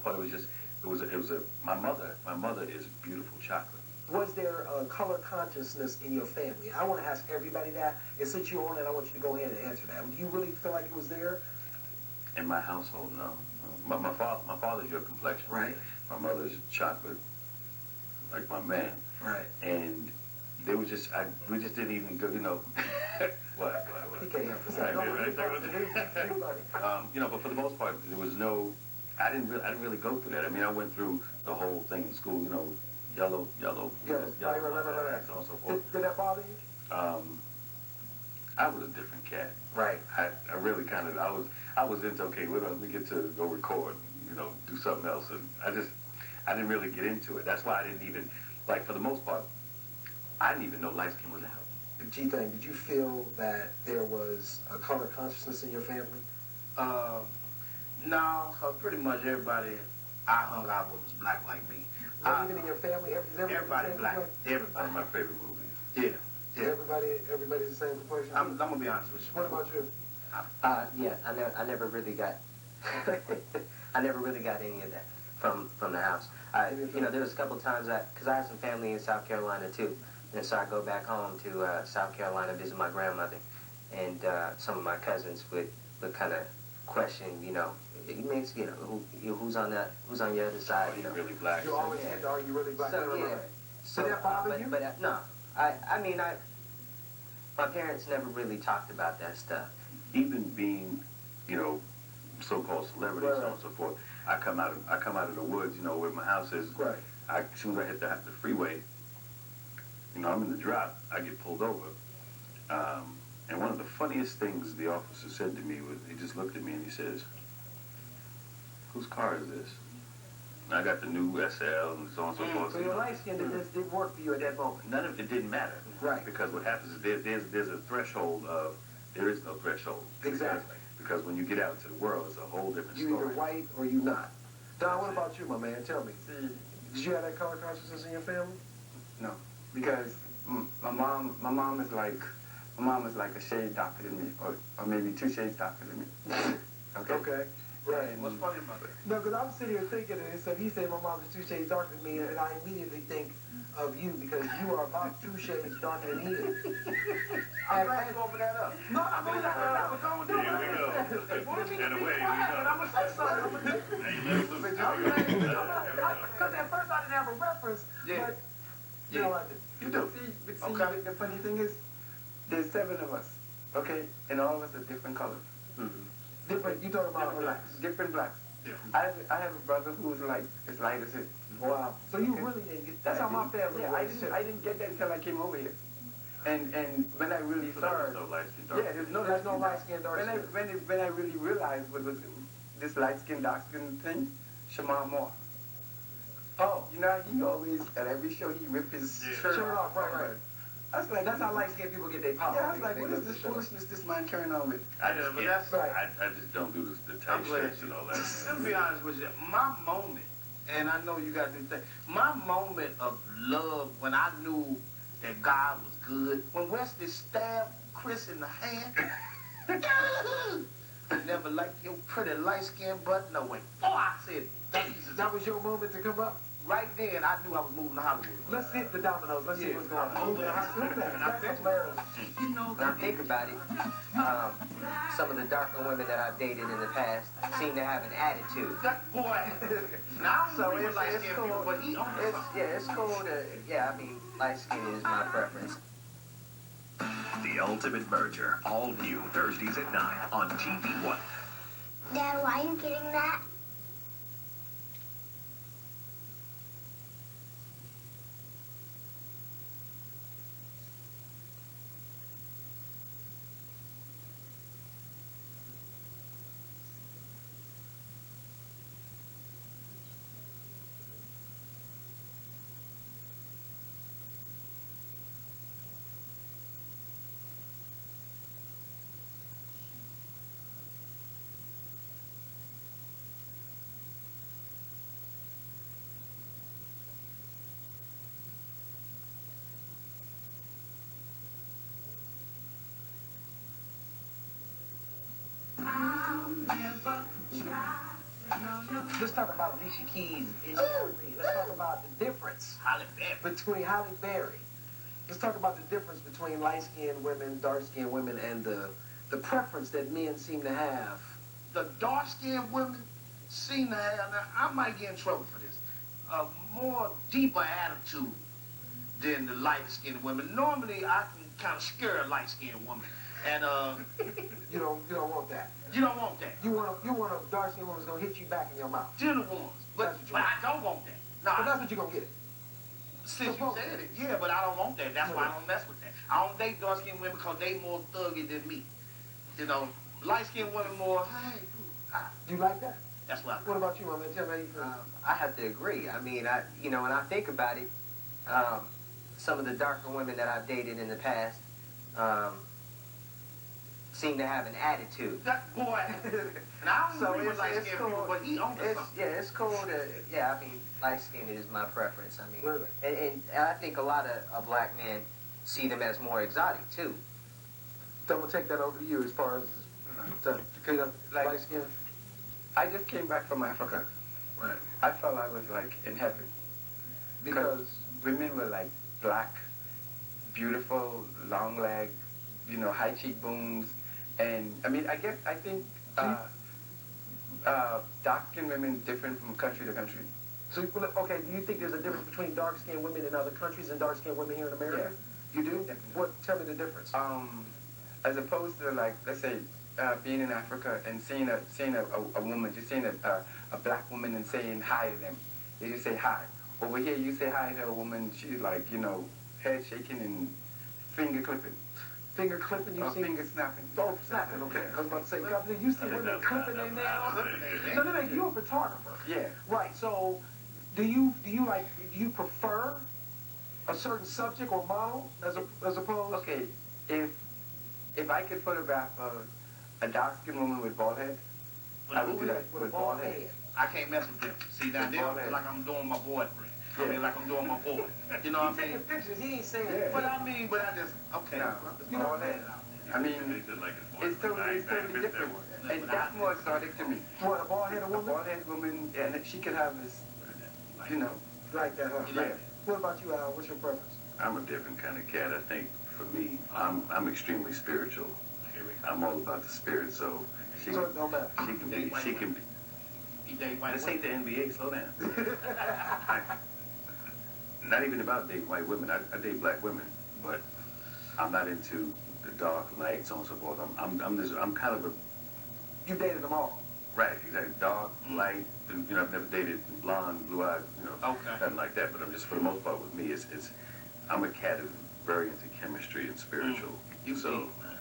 part, my mother is beautiful chocolate. Was there a color consciousness in your family? I want to ask everybody that, and since you're on it, I want you to go ahead and answer that. Do you really feel like it was there? In my household, no. My father's your complexion. Right. My mother's chocolate, like my man. Right. And they were just, we just didn't even go, what? He can't help himself. But for the most part, there was no, I didn't really go through that. I mean, I went through the whole thing in school, yellow, right. So on and so forth. Did that bother you? I was a different cat. Right. I really kind of, I was into, okay, let me get to go record, do something else. And I didn't really get into it. That's why I didn't even, for the most part, I didn't even know light skin was out. G-Thing, did you feel that there was a color consciousness in your family? No, because pretty much everybody I hung out with was black like me. Even in your family, everybody black. Everybody. One of my favorite movies. Yeah. Everybody's the same complexion? I'm going to be honest with you. What about you? I never really got, I never really got any of that from the house. There was a couple times because I have some family in South Carolina too, and so I go back home to South Carolina to visit my grandmother, and some of my cousins would kind of question, who's on your other side, Are you really black? You always said, are you really black? So yeah. So did that bother you? But no, my parents never really talked about that stuff. Even being, so-called celebrities, so on and so forth. I come out of the woods, where my house is. Right. As soon as I hit the freeway, I'm in the drop. I get pulled over. And one of the funniest things the officer said to me was, he just looked at me and he says, "Whose car is this?" And I got the new SL and so on and so forth. So your light skin didn't work for you at that moment? None of it didn't matter. Right. Because what happens is there's a threshold of, there is no threshold. Exactly. Because when you get out into the world, it's a whole different You story. either white or you not. Don, what about you, my man? Tell me. Did you have that color consciousness in your family? No, because my mom is like a shade darker than me, or maybe 2 shades darker than me. Okay. Right. What's funny about that? No, because I'm sitting here thinking, and so he said my mom is 2 shades darker than me, and I immediately think of you because you are about 2 shades darker than he is. I'm glad you opened that up. No, I mean, don't do it. Here we go. And away we go. I'm going to say something. Because at first I didn't have a reference, but now I do. You do. But see, Okay. the funny thing is, there's 7 of us, okay, and all of us are different colors. Different, you talking about blacks. Different blacks. Yeah. I have a brother who's as light as him. Wow. So you really didn't get that's how my family Yeah, was. I didn't get that until I came over here. And when I really So there was started, no light skin dark. yeah, there's no light skin, dark when skin. when I really realized what was this light skin, dark skin thing, Shamar Moore. Oh. He always, at every show, he rip his shirt off. Right. I was like, That's how light skinned people get their power. yeah, I was like, what is this foolishness this man carrying on with? I just but can't. that's right. I just don't do the I'm tight glad shirts and all that. Let me be honest with you. My moment, and I know you got to do things, my moment of love when I knew that God was good, when Wesley stabbed Chris in the hand, I never liked your pretty light-skinned butt. No way. Oh, I said, Jesus. That was your moment to come up? Right then, I knew I was moving to Hollywood. Let's hit the dominoes. Let's see what's going on. Moving to Hollywood. That's hilarious. When I think about it, some of the darker women that I've dated in the past seem to have an attitude. That boy. Now I'm So so it's light-skinned cool. people, but he on It's cool to, light skin is my preference. The Ultimate Merger, all new Thursdays at 9 on TV One. Dad, why are you getting that? Let's talk about Alicia Keys and Ella Reid. Let's talk about the difference Halle Berry. between Halle Berry. Let's talk about the difference between light-skinned women, dark-skinned women, and the preference that men seem to have. The dark-skinned women seem to have, now I might get in trouble for this, a more deeper attitude than the light-skinned women. Normally, I can kind of scare a light-skinned woman, and You don't want that. you don't want that. You want a dark-skinned woman who's gonna hit you back in your mouth. They're the ones, but That's what you I don't want that. But Nah, that's what you're gonna get. since you said it, yeah, but I don't want that. That's why I don't mess with that. I don't date dark-skinned women because they more thuggy than me. You know, light-skinned women more, hey, You like that? that's what I What about you, my man? Tell me how you feel. I have to agree. I mean, when I think about it, some of the darker women that I've dated in the past seem to have an attitude. That boy, and I don't So agree with light-skinned people, cool. but he owns something. It's cool to, I mean, light skinned is my preference. I mean, Really? and I think a lot of black men see them as more exotic too. So I'm gonna take that over to you as far as Like- light-skinned. I just came back from Africa. Right. I felt I was like in heaven because women were like black, beautiful, long leg, high cheekbones, and I mean, I think dark-skinned women different from country to country. So, okay, do you think there's a difference between dark-skinned women in other countries and dark-skinned women here in America? You do? Definitely. What? Tell me the difference. As opposed to like, let's say, being in Africa and seeing a woman, just seeing a black woman and saying hi to them. You just say hi. Over here, you say hi to a woman, she's like, head shaking and finger clipping. Finger clipping, you Or see? finger snapping. Oh, snapping, okay. I was about to say, you see women clipping their nails? No, no, you're a photographer. Yeah. Right, so do you prefer a certain subject or model as opposed? Okay, if I could photograph a dark-skinned woman with bald head, I would do that. With a bald head. I can't mess with them. See, now they feel like I'm doing my boyfriend. I mean, like I'm doing my boy. You know what I'm He's taking saying? pictures, he ain't saying Yeah. But I just, okay. No, You know, bald head. I mean, it's totally different. And that's more exotic to me. what, a bald-headed A woman? bald-headed woman, and she could have this, Like that, huh? Yeah. What about you, Al? What's your preference? I'm a different kind of cat. I think for me, I'm extremely spiritual. I'm all about the spirit. So she So it don't matter. she can be. He date white This ain't women. the NBA. Slow down. Not even about dating white women. I date black women, but I'm not into the dark, light, so on and so forth. I'm kind of a You dated them all. right, exactly. Dark, light. I've never dated blonde, blue-eyed, Okay. nothing like that. But I'm just for the most part with me, it's I'm a cat who's very into chemistry and spiritual. You so. deep, man.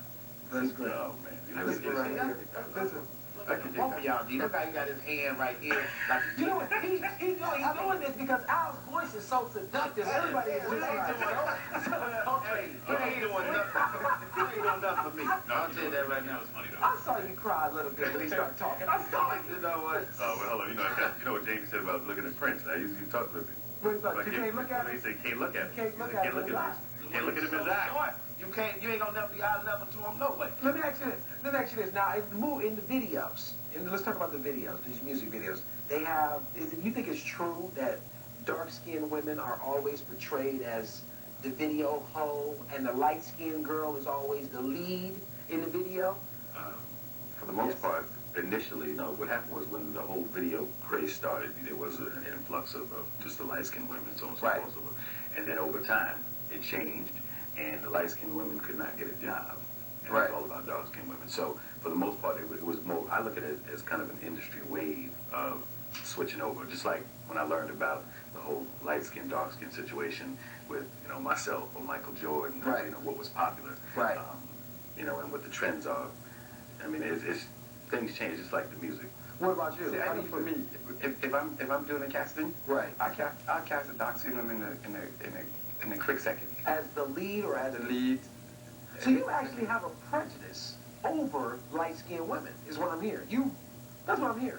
That's great. Oh man, Listen, right here. Listen. Both of y'all deep. Look how he got his hand right here. Like, You know what? He's doing this because Al's voice is so seductive. Everybody is we ain't doing nothing. Okay. He ain't doing nothing. He ain't doing nothing for me. No, I'll tell you that right now. I saw you cry a little bit when he started talking. I saw it. You know what? Oh well, hold on. You know what Jamie said about looking at Prince. I usually talk about it. Wait, look, you can't look at He him. said can't look at him. Can't look at him in his eyes. Can't look at him in his eyes. You ain't gonna never be eye level to him no way. Let me ask you this. Now, in the videos, and let's talk about the videos, these music videos. They have. You think it's true that dark-skinned women are always portrayed as the video hoe, and the light-skinned girl is always the lead in the video? For the most part, initially, what happened was when the whole video craze started, there was an influx of just the light-skinned women, so on and so Right. forth. And then over time, it changed, and the light-skinned women could not get a job. And Right. It was all about dark-skinned women. So for the most part, it was more, I look at it as kind of an industry wave of switching over. Just like when I learned about the whole light-skinned, dark-skinned situation with, myself or Michael Jordan, Right. what was popular. Right. And what the trends are. I mean, it's things change just like the music. What about you? See, I think for me, if I'm doing a casting, Right. I'll cast a dark-skinned woman in a quick second. As the lead or as The lead. So you actually have a prejudice over light-skinned women, is what I'm hearing. That's what I'm hearing.